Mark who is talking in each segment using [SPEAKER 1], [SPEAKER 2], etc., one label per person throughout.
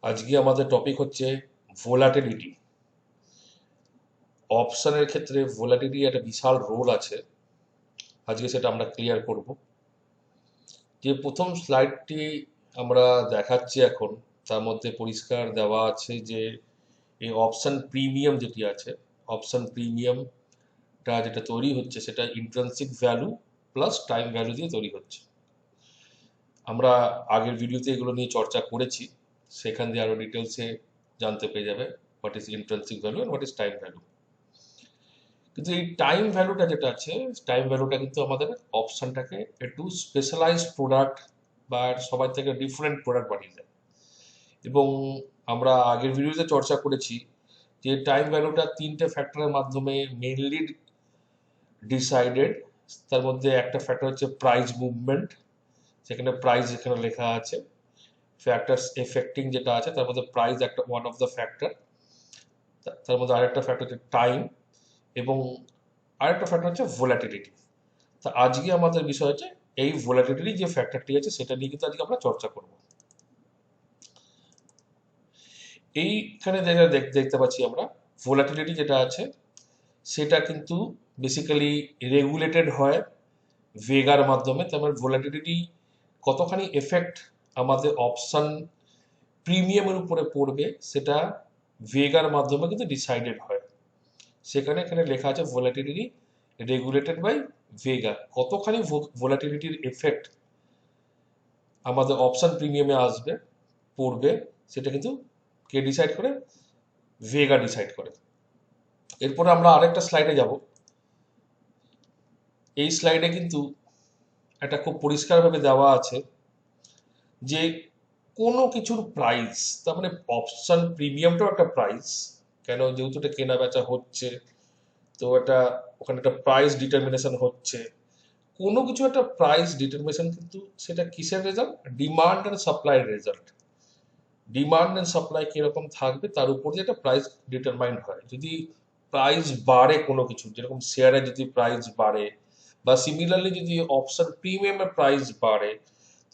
[SPEAKER 1] আজকে আমাদের টপিক হচ্ছে ভোলাটিলিটি। অপশনের ক্ষেত্রে ভোলাটিলিটি একটা বিশাল রোল আছে। আজকে সেটা আমরা ক্লিয়ার করব। যে প্রথম স্লাইডটি আমরা দেখাচ্ছি এখন, তার মধ্যে পরিষ্কার দেওয়া আছে যে এই অপশন প্রিমিয়াম যেটি আছে, অপশন প্রিমিয়ামটা যেটা তৈরি হচ্ছে সেটা intrinsic value plus time value দিয়ে তৈরি হচ্ছে। আমরা আগের ভিডিওতে এগুলো নিয়ে চর্চা করেছি, সেখান দিয়ে আরো ডিটেলসে জানতে পেরে যাবে what is intrinsic value and what is time value. কিন্তু এই টাইম ভ্যালুটা যেটা আছে, টাইম ভ্যালুটা কিন্তু আমাদের অপশনটাকে একটু স্পেশালাইজড প্রোডাক্ট বা সবার থেকে ডিফারেন্ট প্রোডাক্ট বানিয়ে দেয়। এবং আমরা আগের ভিডিওতে চর্চা করেছি যে টাইম ভ্যালুটা তিনটে ফ্যাক্টরের মাধ্যমে মেইনলি ডিসাইডেড। তার মধ্যে একটা ফ্যাক্টর হচ্ছে প্রাইস মুভমেন্ট, সেখানে প্রাইস এখানে লেখা আছে। ফ্যাক্টরস এফেক্টিং যেটা আছে তার মধ্যে প্রাইস একটা ওয়ান অফ দ্য ফ্যাক্টর। তার মধ্যে আরেকটা ফ্যাক্টর হচ্ছে টাইম, এবং আরেকটা ফ্যাক্টর হচ্ছে ভোলাটিলিটি। তা আজকে আমাদের বিষয় হচ্ছে এই ভোলাটিলিটি যে ফ্যাক্টরটি আছে সেটা নিয়ে কিন্তু আজকে আমরা চর্চা করব। এইখানে যেটা দেখতে পাচ্ছি আমরা, ভোলাটিলিটি যেটা আছে সেটা কিন্তু বেসিক্যালি রেগুলেটেড হয় ভেগার মাধ্যমে। তারপর ভোলাটিলিটি কতখানি এফেক্ট আমাদের অপশন প্রিমিয়ামের উপরে পড়বে সেটা ভেগার মাধ্যমে কিন্তু ডিসাইডেড হয়। সেখানে এখানে লেখা আছে ভোলাটিলিটি রেগুলেটেড বাই ভেগা। কতখানি ভোলাটিলিটির এফেক্ট আমাদের অপশন প্রিমিয়ামে আসবে, পড়বে, সেটা কিন্তু কে ডিসাইড করে? ভেগা ডিসাইড করে। এরপরে আমরা আরেকটা স্লাইডে যাব। এই স্লাইডে কিন্তু একটা খুব পরিষ্কারভাবে দেওয়া আছে যে কোনো কিছুর প্রাইস, তার মানে অপশন প্রিমিয়ামটাও একটা প্রাইস। কেন? যেহেতু এটা কেনা বেচা হচ্ছে, তো এটা ওখানে একটা প্রাইস ডিটারমিনেশন হচ্ছে। কোনো কিছু একটা প্রাইস ডিটারমিনেশন কিন্তু সেটা কিসের রেজাল্ট? ডিমান্ড অ্যান্ড সাপ্লাইয়ের রেজাল্ট। ডিমান্ড অ্যান্ড সাপ্লাই কিরকম থাকবে তার উপর দিয়ে একটা প্রাইস ডিটারমাইন্ড হয়। যদি প্রাইস বাড়ে কোনো কিছু, যেরকম শেয়ারে যদি প্রাইস বাড়ে বা সিমিলারলি যদি অপশন প্রিমিয়ামের প্রাইস বাড়ে,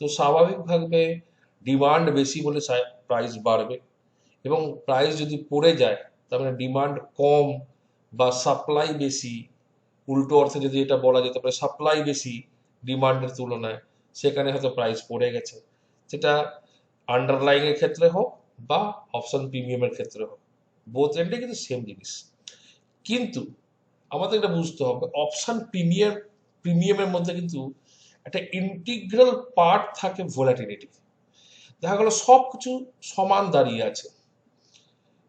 [SPEAKER 1] তো স্বাভাবিকভাবে ডিমান্ড বেশি বলে প্রাইস বাড়বে। এবং প্রাইস যদি পড়ে যায় তার মানে ডিমান্ড কম বা সাপ্লাই বেশি। উল্টো অর্থে যদি এটা বলা যেতে পারে সাপ্লাই বেশি ডিমান্ডের তুলনায়, সেখানে হয়তো প্রাইস পড়ে গেছে। সেটা আন্ডারলাইং এর ক্ষেত্রে হোক বা অপশন প্রিমিয়ামের ক্ষেত্রে হোক, বোথ এন্ডে কিন্তু সেম জিনিস। কিন্তু আমাদের এটা বুঝতে হবে অপশন প্রিমিয়ামের মধ্যে কিন্তু একটা ইন্টিগ্রাল পার্ট থাকে ভোলাটিলিটি। দেখা গেল সব কিছু সমান দাঁড়িয়ে আছে।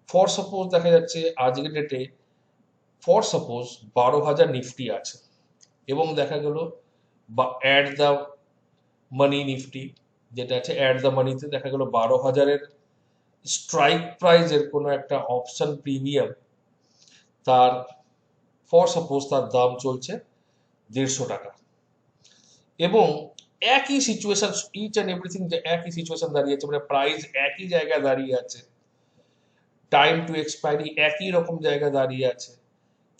[SPEAKER 1] ফর সাপোজ দেখা যাচ্ছে আজকের ডেটে, ফর সাপোজ 12,000 নিফটি আছে, এবং দেখা গেল বা অ্যাট দ্য মানি নিফটি যেটা আছে, অ্যাট দ্য মানিতে দেখা গেল 12,000-এর স্ট্রাইক প্রাইজের কোনো একটা অপশন প্রিমিয়াম, তার ফর সাপোজ তার দাম চলছে 150 টাকা। এবং একই সিচুয়েশন, ইচ অ্যান্ড এভরিথিং একই সিচুয়েশন দাঁড়িয়ে আছে, মানে প্রাইস একই জায়গায় দাঁড়িয়ে আছে, টাইম টু এক্সপায়ারি একই রকম জায়গায় দাঁড়িয়ে আছে।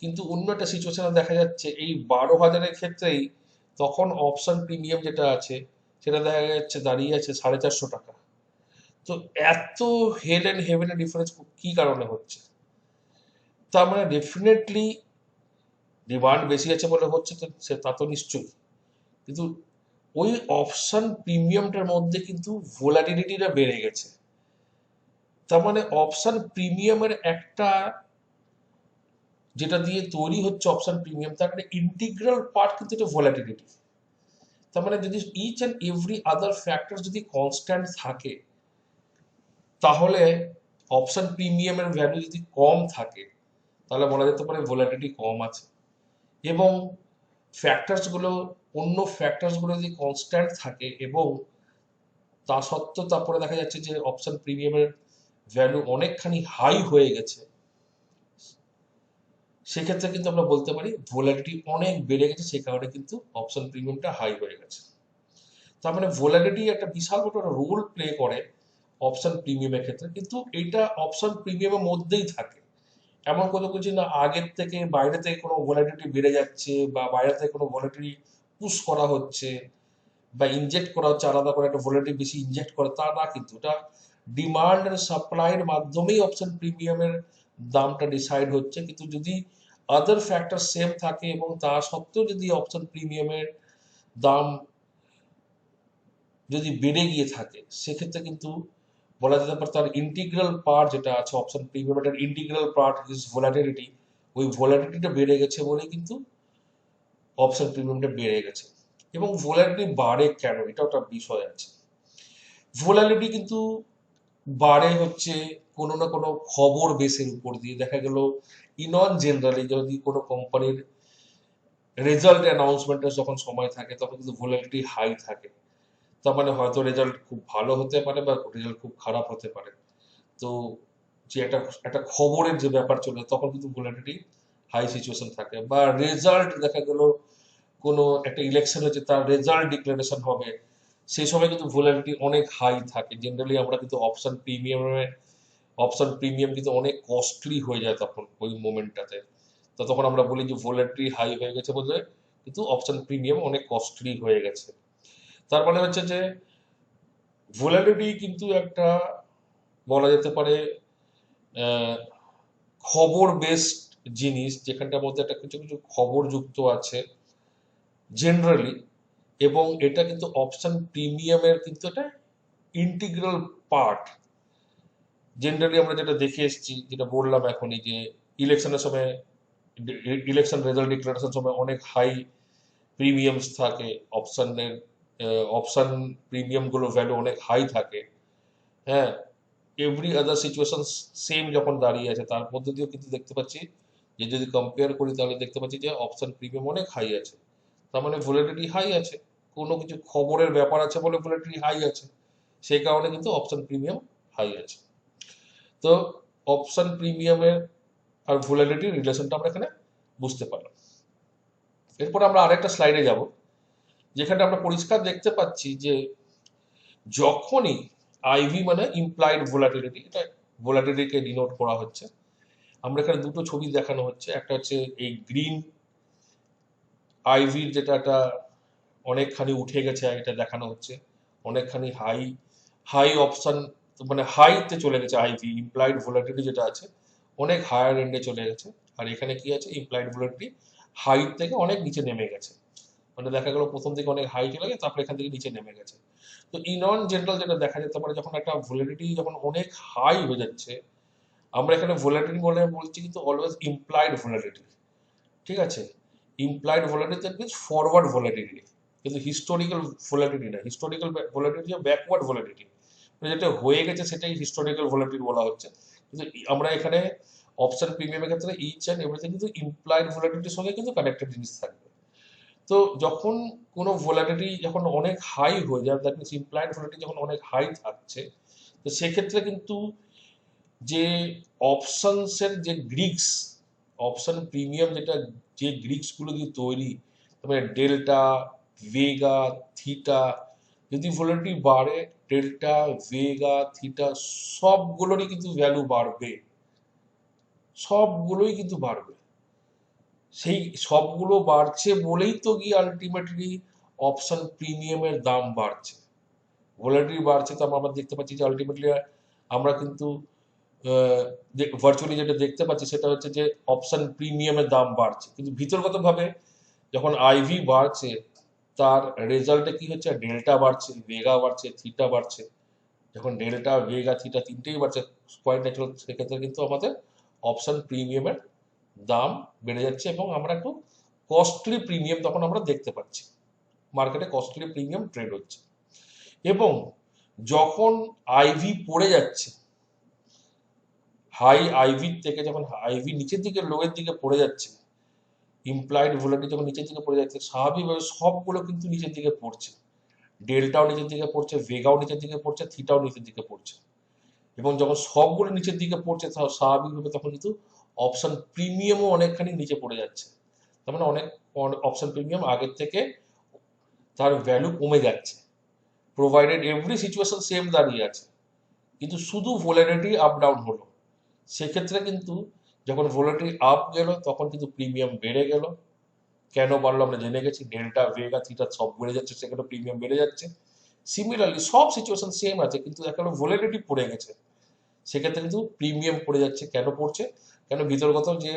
[SPEAKER 1] কিন্তু অন্য একটা সিচুয়েশনে দেখা যাচ্ছে এই 12,000-এর ক্ষেত্রেই তখন অপশন প্রিমিয়াম যেটা আছে সেটা দেখা যাচ্ছে দাঁড়িয়ে আছে 450 টাকা। তো এত হেল অ্যান্ড হেভেনের ডিফারেন্স কি কারণে হচ্ছে? তার মানে ডেফিনেটলি ডিমান্ড বেশি আছে বলে হচ্ছে, তো তা তো নিশ্চয়ই। কিন্তু ওই অপশন প্রিমিয়ামটার মধ্যে কিন্তু ভোলাটিলিটিটা বেড়ে গেছে। তার মানে অপশন প্রিমিয়ামের একটা, যেটা দিয়ে তৈরি হচ্ছে অপশন প্রিমিয়াম, তার একটা ইন্টিগ্রাল পার্ট কিন্তু এটা ভোলাটিলিটি। তার মানে যদি each and every other factor যদি কনস্ট্যান্ট থাকে, তাহলে অপশন প্রিমিয়ামের ভ্যালু যদি কম থাকে তাহলে বলা যেতে পারে ভোলাটিলিটি কম আছে। এবং ফ্যাক্টরসগুলো, অন্য ফ্যাক্টরসগুলো যদি কনস্ট্যান্ট থাকে এবং তা সত্ত্বেও তারপরে দেখা যাচ্ছে যে অপশন প্রিমিয়ামের ভ্যালু অনেকখানি হাই হয়ে গেছে, সেক্ষেত্রে কিন্তু আমরা বলতে পারি ভোলাটিলিটি অনেক বেড়ে গেছে, সে কারণে কিন্তু অপশন প্রিমিয়ামটা হাই হয়ে গেছে। তার মানে ভোলাটিলিটি একটা বিশাল বড় রোল প্লে করে অপশন প্রিমিয়ামের ক্ষেত্রে। কিন্তু এটা অপশন প্রিমিয়ামের মধ্যেই থাকে, এমন কোনো কিছু না আগের থেকে বাইরে থেকে কোনো ভোলাটিলিটি বেড়ে যাচ্ছে বা বাইরে থেকে কোনো ভোলাটিলিটি পুশ করা হচ্ছে বা ইনজেক্ট করা হচ্ছে, আলাদা করে একটা ভোলাটিলিটি বেশি ইনজেক্ট করে, তা না। কিন্তু এটা ডিমান্ড এন্ড সাপ্লাইয়ের মাধ্যমেই অপশন প্রিমিয়ামের দামটা ডিসাইড হচ্ছে। কিন্তু যদি আদার ফ্যাক্টর সেম থাকে এবং তা সত্ত্বেও যদি অপশন প্রিমিয়ামের দাম যদি বেড়ে গিয়ে থাকে, সেক্ষেত্রে কিন্তু বলা যেতে পারে তার ইন্টিগ্রাল পার্ট যেটা আছে অপশন প্রিমিয়ামের ইন্টিগ্রাল পার্ট ইজ ভোলাটিলিটি, ওই ভোলাটিলিটিটা বেড়ে গেছে বলেই কিন্তু অপশন প্রিমিয়ামটা বেড়ে গেছে। এবং ভোলাটিলিটি বাড়ে কেন, এটাও একটা বিষয় আছে। ভোলাটিলিটি কিন্তু বাড়ে হচ্ছে কোনো না কোনো খবর বেসের উপর দিয়ে। দেখা গেল ইন জেনারেলি যদি কোনো কোম্পানির রেজাল্ট অ্যানাউন্সমেন্টের যখন সময় থাকে তখন কিন্তু ভোলাটিলিটি হাই থাকে। তার মানে হয়তো রেজাল্ট খুব ভালো হতে পারে বা রেজাল্ট খুব খারাপ হতে পারে। তো যে একটা একটা খবরের যে ব্যাপার চলে তখন কিন্তু ভোলাটিলিটি হাই সিচুয়েশন থাকে। বা রেজাল্ট দেখা গেল কোনো একটা ইলেকশন হচ্ছে, তার রেজাল্ট ডিক্লারেশন হবে, সেই সময় কিন্তু ভোলাটিলিটি অনেক হাই থাকে। জেনারেলি আমরা কিন্তু অপশন প্রিমিয়াম কিন্তু অনেক কস্টলি হয়ে যায় তখন ওই মোমেন্টটাতে। তো তখন আমরা বলি যে ভোলাটিলিটি হাই হয়ে গেছে বলে কিন্তু অপশন প্রিমিয়াম অনেক কস্টলি হয়ে গেছে। তার মানে হচ্ছে যে ভোলাটিলিটি কিন্তু একটা বলা যেতে পারে আহ, খবর বেসড জিনিস, যেখানটার মধ্যে একটা কিছু কিছু খবর যুক্ত আছে জেনারেলি। এবং এটা কিন্তু অপশন প্রিমিয়ামের কিন্তু একটা ইন্টিগ্রাল পার্ট। জেনারেলি আমরা যেটা দেখে এসেছি, যেটা বললাম এখনই, যে ইলেকশনের সময় ইলেকশন রেজাল্ট ডিক্লারেশন সময় অনেক হাই প্রিমিয়ামস থাকে অপশনের, অপশন প্রিমিয়াম গুলো ভ্যালু অনেক হাই থাকে। হ্যাঁ, এভরি আদার সিচুয়েশন সেম যখন দাঁড়িয়ে আছে তার মধ্যে দিয়েও কিন্তু দেখতে পাচ্ছি যে যদি কম্পেয়ার করি তাহলে দেখতে পাচ্ছি যে অপশন প্রিমিয়াম অনেক হাই আছে। তার মানে ভোলাটিলিটি হাই আছে, কোনো কিছু খবরের ব্যাপার আছে বলে ভোলাটিলিটি হাই আছে, সেই কারণে কিন্তু অপশন প্রিমিয়াম হাই আছে। তো অপশন প্রিমিয়ামের আর ভোলাটিলিটির রিলেশনটা আমরা এখানে বুঝতে পারলাম। এরপর আমরা আরেকটা স্লাইডে যাব, যেখানে আমরা পরিষ্কার দেখতে পাচ্ছি যে যখনই আইভি মানে ইমপ্লাইড ভোলাটিলিটি, এটা ভোলাটিলিটিকে ডিনোট করা হচ্ছে। আমরা এখানে দুটো ছবি দেখানো হচ্ছে, একটা হচ্ছে এই গ্রিন আইভির যেটা একটা অনেকখানি উঠে গেছে এটা দেখানো হচ্ছে, অনেকখানি হাই হাই অপশন, মানে হাইতে চলে গেছে আইভি, ইমপ্লাইড ভোলাটিলিটি যেটা আছে অনেক হায়ার এন্ডে চলে গেছে। আর এখানে কি আছে, ইমপ্লাইড ভোলাটিলিটি হাইট থেকে অনেক নিচে নেমে গেছে। মানে দেখা গেল প্রথম দিকে অনেক হাই চলে গেছে, তারপরে এখান থেকে নিচে নেমে গেছে। তো ইন অন জেনারেল যেটা দেখা যেতে পারে, যখন একটা ভোলাটিলিটি যখন অনেক হাই হয়ে যাচ্ছে, আমরা এখানে ভোলাটিলিটি বলে বলছি কিন্তু অলওয়েজ ইমপ্লাইড ভোলাটিলিটি। ঠিক আছে, implied volatility means forward volatility, কিন্তু হিস্টোরিক্যাল ভোলাটিলিটি না। হিস্টোরিক্যাল ভোলাটিলিটি ব্যাকওয়ার্ড ভোলাটিলিটি, যেটা হয়ে গেছে সেটাই হিস্টোরিক্যাল ভোলাটিলিটি বলা হচ্ছে। কিন্তু আমরা এখানে অপশন প্রিমিয়ামের ক্ষেত্রে ইচ অ্যান্ড এভরিথিং কিন্তু ইমপ্লাইড ভোলাটিলিটির সঙ্গে কিন্তু কানেক্টেড জিনিস থাকবে। তো যখন কোনো ভোলাটিলিটি যখন অনেক হাই হয়ে যায়, দ্যাট মিনস ইমপ্লাইড ভোলাটিলিটি যখন অনেক হাই থাকছে, তো সেক্ষেত্রে কিন্তু যে অপশনসের যে গ্রিক্স, অপশন প্রিমিয়াম যেটা, যে গ্রিক্স গুলো দিয়ে তৈরি, তারপরে ডেল্টা, ভেগা, থিটা, যদি ভোলাটিলিটি বাড়ে ডেল্টা, ভেগা, থিটা সবগুলোরই কিন্তু ভ্যালু বাড়বে, সবগুলোই কিন্তু বাড়বে। সেই সবগুলো বাড়ছে বলেই তো গিয়ে আলটিমেটলি অপশন প্রিমিয়ামের দাম বাড়ছে। ভোলাটিলিটি বাড়ছে তো আমরা দেখতে পাচ্ছি যে আলটিমেটলি আমরা কিন্তু ভার্চুয়ালি যেটা দেখতে পাচ্ছি সেটা হচ্ছে যে অপশন প্রিমিয়ামের দাম বাড়ছে, কিন্তু ভিতরগতভাবে যখন আইভি বাড়ছে তার রেজাল্টে কি হচ্ছে, ডেল্টা বাড়ছে, ভেগা বাড়ছে, থিটা বাড়ছে। যখন ডেল্টা, ভেগা, থিটা তিনটেই বাড়ছে কোয়াইট ন্যাচুরাল, সেক্ষেত্রে কিন্তু আমাদের অপশন প্রিমিয়ামের দাম বেড়ে যাচ্ছে এবং আমরা একটু কস্টলি প্রিমিয়াম তখন আমরা দেখতে পাচ্ছি, মার্কেটে কস্টলি প্রিমিয়াম ট্রেড হচ্ছে। এবং যখন আইভি পড়ে যাচ্ছে, হাই আইভি থেকে যখন আইভি নিচের দিকে লোয়ের দিকে পড়ে যাচ্ছে, ইমপ্লাইড ভোলাটিলিটি যখন নিচের দিকে পড়ে যাচ্ছে, স্বাভাবিকভাবে সবগুলো কিন্তু নিচের দিকে পড়ছে। ডেল্টাও নিচের দিকে পড়ছে, ভেগাও নিচের দিকে পড়ছে, থিটাও নিচের দিকে পড়ছে। এবং যখন সবগুলো নিচের দিকে পড়ছে স্বাভাবিকভাবে তখন কিন্তু অপশন প্রিমিয়ামও অনেকখানি নিচে পড়ে যাচ্ছে। তার মানে অনেক অপশন প্রিমিয়াম আগের থেকে তার ভ্যালু কমে যাচ্ছে, প্রোভাইডেড এভরি সিচুয়েশন সেম দাঁড়িয়ে আছে, কিন্তু শুধু ভোলাটিলিটি আপ ডাউন হলো। সেক্ষেত্রে কিন্তু যখন ভোলাটিলিটি আপ গেল তখন কিন্তু প্রিমিয়াম বেড়ে গেল। কেন বাড়লো আমরা জেনে গেছি, ডেল্টা, ভেগা, থিটা সব বেড়ে যাচ্ছে, সেখানে প্রিমিয়াম বেড়ে যাচ্ছে। সিমিলারলি সব সিচুয়েশন সেম আছে, কিন্তু একটা ভোলাটিলিটি পড়ে গেছে, সেক্ষেত্রে কিন্তু প্রিমিয়াম পড়ে যাচ্ছে। কেন পড়ছে? কেন ভিতরগত যে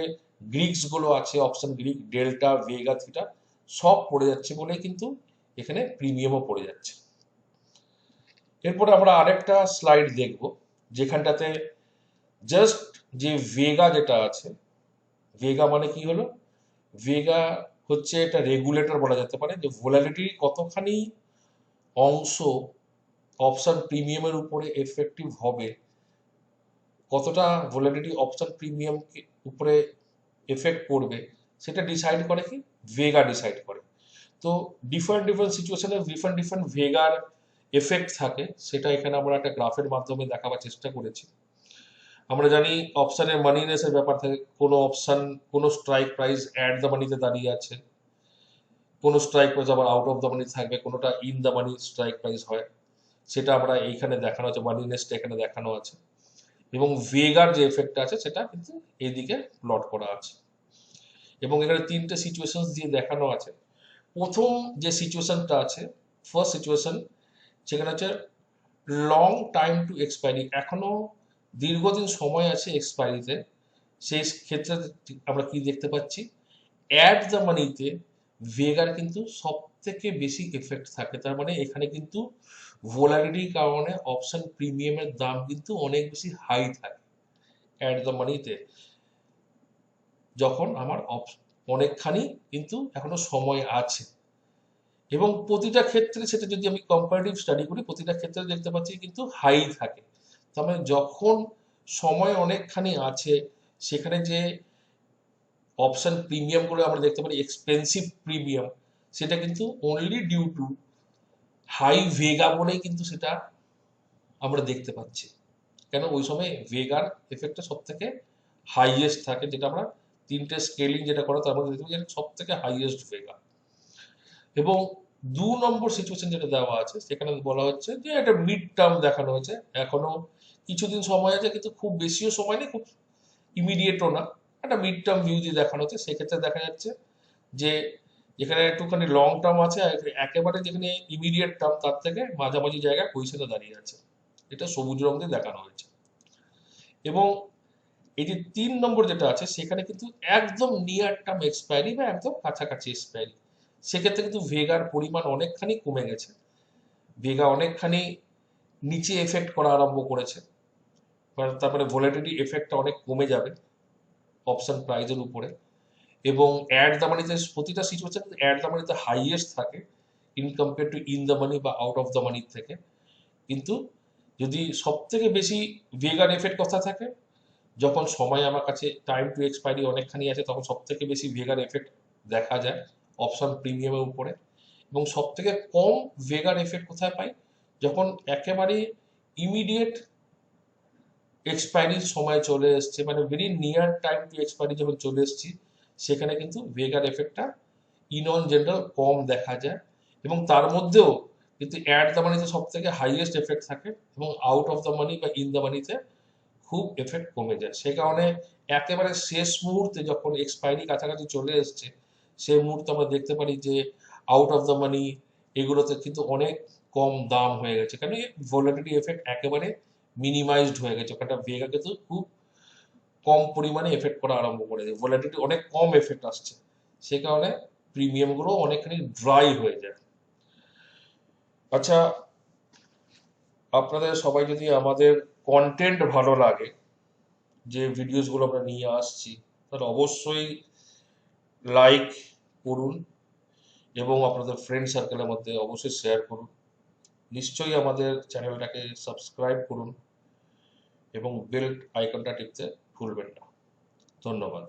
[SPEAKER 1] গ্রিক্স গুলো আছে, option Greek, delta, Vega, theta সব পড়ে যাচ্ছে বলেই কিন্তু এখানে প্রিমিয়ামও পড়ে যাচ্ছে। এরপরে আমরা আরেকটা স্লাইড দেখব, যেখানটাতে জাস্ট যে ভেগা যেটা আছে, ভেগা মানে কি হলো? ভেগা হচ্ছে এটা রেগুলেটর বলা যেতে পারে, যে ভোলাটিলিটি কতখানি অংশ অপশন প্রিমিয়ামের উপরে এফেক্টিভ হবে, কতটা ভোলাটিলিটি অপশন প্রিমিয়াম উপরে এফেক্ট করবে, সেটা ডিসাইড করে কি? ভেগা ডিসাইড করে। তো ডিফারেন্ট ডিফারেন্ট সিচুয়েশনে ডিফারেন্ট ডিফারেন্ট ভেগার এফেক্ট থাকে, সেটা এখানে আমরা একটা গ্রাফের মাধ্যমে দেখাবার চেষ্টা করেছি। আমরা জানি অপশনের মানিনেসের ব্যাপার থাকে, কোনো অপশন কোনো স্ট্রাইক প্রাইস অ্যাট দ্য মানিতে দাঁড়িয়ে আছে, কোনো স্ট্রাইক প্রাইস আবার আউট অফ দ্য মানি থাকবে, কোনোটা in the money strike price হয়, সেটা আমরা এইখানে দেখানো আছে, মানিনেসটা এখানে দেখানো আছে, এবং ভেগার যে এফেক্ট আছে সেটা কিন্তু এইদিকে প্লট করা আছে। এবং এখানে তিনটে সিচুয়েশন দিয়ে দেখানো আছে। প্রথম যে সিচুয়েশনটা আছে, ফার্স্ট সিচুয়েশন, সেখানে হচ্ছে লং টাইম টু এক্সপায়ারি, এখনো দীর্ঘদিন সময় আছে এক্সপায়ারিতে, সেই ক্ষেত্রে আমরা কি দেখতে পাচ্ছি? অ্যাট দ্য মানিতে ভেগার কিন্তু সব থেকে বেশি এফেক্ট থাকে। তার মানে এখানে কিন্তু ভোলাটিলিটির কারণে অপশন প্রিমিয়ামের দাম কিন্তু অনেক বেশি হাই থাকে অ্যাট দ্য মানিতে, যখন আমার অনেকখানি কিন্তু এখনো সময় আছে। এবং প্রতিটা ক্ষেত্রে সেটা যদি আমি কম্পারেটিভ স্টাডি করি, প্রতিটা ক্ষেত্রে দেখতে পাচ্ছি কিন্তু হাই থাকে। তার মানে যখন সময় অনেকখানি আছে, সেখানে যে অপশন প্রিমিয়াম করে আমরা দেখতে পারি এক্সপেন্সিভ প্রিমিয়াম, সেটা কিন্তু only due to high vega বলেই কিন্তু সেটা আমরা দেখতে পাচ্ছি। কেন? ওই সময় ভেগার এফেক্টটা সব থেকে হাইয়েস্ট থাকে, যেটা আমরা তিনটে স্কেলিং যেটা করা তার মধ্যে দেখতে পাচ্ছি সব থেকে হাইয়েস্ট ভেগা। এবং 2 নম্বর সিচুয়েশন যেটা দেওয়া আছে, সেখানে বলা হচ্ছে যে একটা মিড টার্ম দেখানো হয়েছে, এখনো কিছুদিন সময় আছে, কিন্তু খুব বেশিও সময় নেই, খুব ইমিডিয়েটও না, একটা মিড টার্ম ভিউ দিয়ে দেখানো হচ্ছে। সেক্ষেত্রে দেখা যাচ্ছে যে যেখানে একটুখানি লং টার্ম আছে, আর একেবারে যেখানে ইমিডিয়েট টার্ম তার থেকে মাঝামাঝি জায়গায় পজিশনে দাঁড়িয়ে আছে, এটা সবুজ রং দিয়ে দেখানো হয়েছে। এবং এই যে 3 নম্বর যেটা আছে, সেখানে কিন্তু একদম নিয়ার টার্ম এক্সপায়ারি বা একদম কাছাকাছি এক্সপায়ারি, সেক্ষেত্রে কিন্তু ভেগার পরিমাণ অনেকখানি কমে গেছে, ভেগা অনেকখানি নিচে এফেক্ট করা আরম্ভ করেছে, তারপরে ভোলাটিলিটি এফেক্টটা অনেক কমে যাবে অপশন প্রাইজের উপরে। এবং অ্যাট দ্য মানিতে প্রতিটা সিচুয়েশন অ্যাট দ্য মানিতে হাইয়েস্ট থাকে in compare to in the money বা আউট অফ দ্য মানির থেকে। কিন্তু যদি সব থেকে বেশি ভেগার এফেক্ট কথা থাকে, যখন সময় আমার কাছে টাইম টু এক্সপায়ারি অনেকখানি আছে, তখন সব থেকে বেশি ভেগার এফেক্ট দেখা যায় অপশন প্রিমিয়ামের উপরে। এবং সব থেকে কম ভেগার এফেক্ট কোথায় পাই? যখন একেবারে ইমিডিয়েট এক্সপায়ারির সময় চলে এসছে, মানে very near time to expiry যখন চলে এসছি, সেখানে কিন্তু ভেগার এফেক্টটা ইন অন জেনারেল কম দেখা যায়। এবং তার মধ্যেও কিন্তু অ্যাট দ্য মানিতে সব থেকে হাইয়েস্ট এফেক্ট থাকে, এবং আউট অফ দ্য মানি বা ইন দ্য মানিতে খুব এফেক্ট কমে যায়। সে কারণে একেবারে শেষ মুহূর্তে যখন এক্সপায়ারি কাছাকাছি চলে এসছে, সেই মুহূর্তে আমরা দেখতে পারি যে আউট অফ দ্য মানি এগুলোতে কিন্তু অনেক কম দাম হয়ে গেছে, কারণ ভোলাটিলিটি এফেক্ট একেবারে মিনিমাইজড হয়ে গেছে, ওখানটা ভেগা কিন্তু খুব কম পরিমাণে এফেক্ট করা আরম্ভ করেছে, ভোলাটিলিটি অনেক কম এফেক্ট আসছে, সে কারণে প্রিমিয়ামগুলো অনেকখানি ড্রাই হয়ে যায়। আচ্ছা, আপনাদের সবাই যদি আমাদের কন্টেন্ট ভালো লাগে, যে ভিডিওসগুলো আমরা নিয়ে আসছি, তাহলে অবশ্যই লাইক করুন এবং আপনাদের ফ্রেন্ড সার্কেলের মধ্যে অবশ্যই শেয়ার করুন। নিশ্চয়ই আমাদের চ্যানেলটাকে সাবস্ক্রাইব করুন এবং বেল আইকনটা টিপতে ভুলবেন না। ধন্যবাদ।